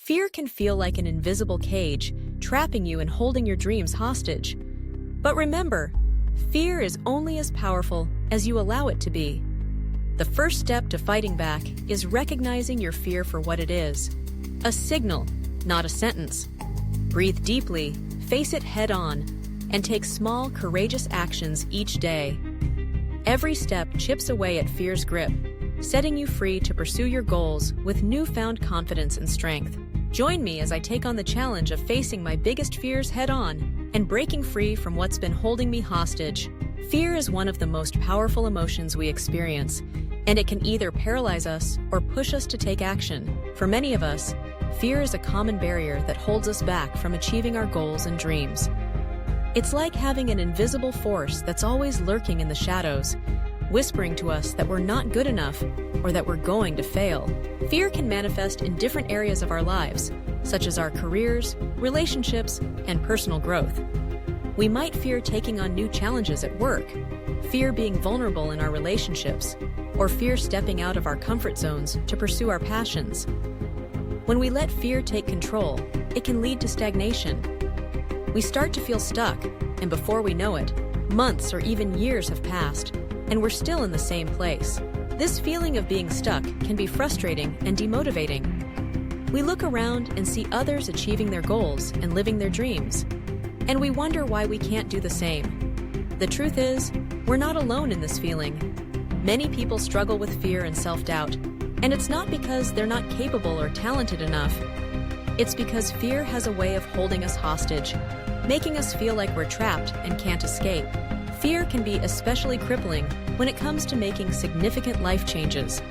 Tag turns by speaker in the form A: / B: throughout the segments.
A: Fear can feel like an invisible cage, trapping you and holding your dreams hostage. But remember, fear is only as powerful as you allow it to be. The first step to fighting back is recognizing your fear for what it is. A signal, not a sentence. Breathe deeply, face it head on, and take small, courageous actions each day. Every step chips away at fear's grip, setting you free to pursue your goals with newfound confidence and strength. Join me as I take on the challenge of facing my biggest fears head-on and breaking free from what's been holding me hostage. Fear is one of the most powerful emotions we experience, and it can either paralyze us or push us to take action. For many of us, fear is a common barrier that holds us back from achieving our goals and dreams. It's like having an invisible force that's always lurking in the shadows, whispering to us that we're not good enough or that we're going to fail. Fear can manifest in different areas of our lives, such as our careers, relationships, and personal growth. We might fear taking on new challenges at work, fear being vulnerable in our relationships, or fear stepping out of our comfort zones to pursue our passions. When we let fear take control, it can lead to stagnation. We start to feel stuck, and before we know it, months or even years have passed, and we're still in the same place. This feeling of being stuck can be frustrating and demotivating. We look around and see others achieving their goals and living their dreams, and we wonder why we can't do the same. The truth is, we're not alone in this feeling. Many people struggle with fear and self-doubt, and it's not because they're not capable or talented enough. It's because fear has a way of holding us hostage, making us feel like we're trapped and can't escape. Fear can be especially crippling when it comes to making significant life changes.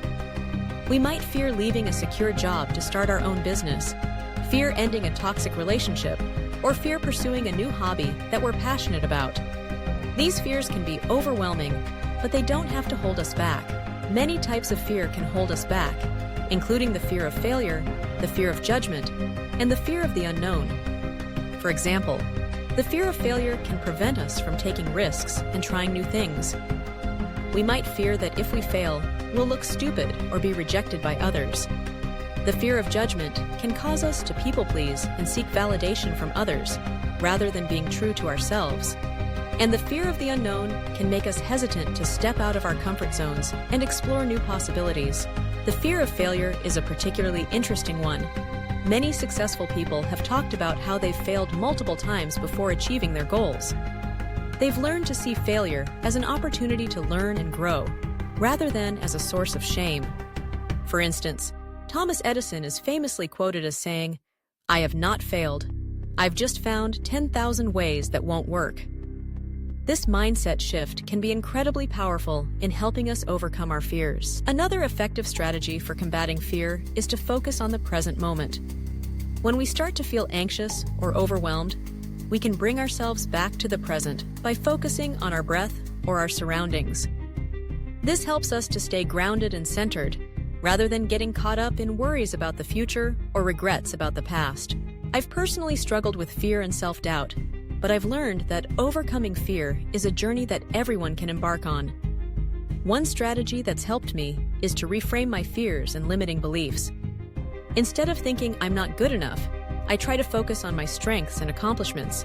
A: We might fear leaving a secure job to start our own business, fear ending a toxic relationship, or fear pursuing a new hobby that we're passionate about. These fears can be overwhelming, but they don't have to hold us back. Many types of fear can hold us back, including the fear of failure, the fear of judgment, and the fear of the unknown. For example, the fear of failure can prevent us from taking risks and trying new things. We might fear that if we fail, we'll look stupid or be rejected by others. The fear of judgment can cause us to people-please and seek validation from others, rather than being true to ourselves. And the fear of the unknown can make us hesitant to step out of our comfort zones and explore new possibilities. The fear of failure is a particularly interesting one. Many successful people have talked about how they've failed multiple times before achieving their goals. They've learned to see failure as an opportunity to learn and grow, rather than as a source of shame. For instance, Thomas Edison is famously quoted as saying, "I have not failed. I've just found 10,000 ways that won't work." This mindset shift can be incredibly powerful in helping us overcome our fears. Another effective strategy for combating fear is to focus on the present moment. When we start to feel anxious or overwhelmed, we can bring ourselves back to the present by focusing on our breath or our surroundings. This helps us to stay grounded and centered, rather than getting caught up in worries about the future or regrets about the past. I've personally struggled with fear and self-doubt, but I've learned that overcoming fear is a journey that everyone can embark on. One strategy that's helped me is to reframe my fears and limiting beliefs. Instead of thinking I'm not good enough, I try to focus on my strengths and accomplishments.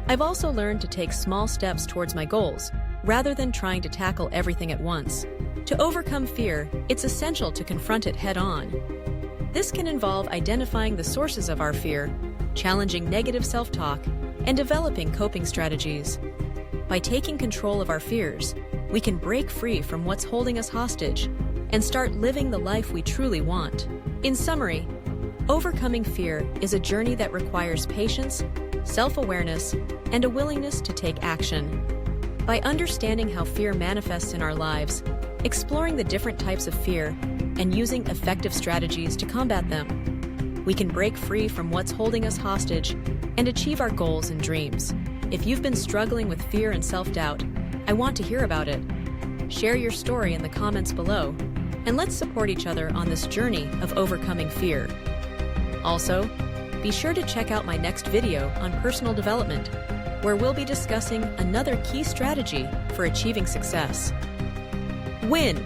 A: I've also learned to take small steps towards my goals, rather than trying to tackle everything at once. To overcome fear, it's essential to confront it head-on. This can involve identifying the sources of our fear, challenging negative self-talk, and developing coping strategies. By taking control of our fears, we can break free from what's holding us hostage and start living the life we truly want. In summary, overcoming fear is a journey that requires patience, self-awareness, and a willingness to take action. By understanding how fear manifests in our lives, exploring the different types of fear, and using effective strategies to combat them, we can break free from what's holding us hostage and achieve our goals and dreams. If you've been struggling with fear and self-doubt, I want to hear about it. Share your story in the comments below, and let's support each other on this journey of overcoming fear. Also, be sure to check out my next video on personal development, where we'll be discussing another key strategy for achieving success. Win!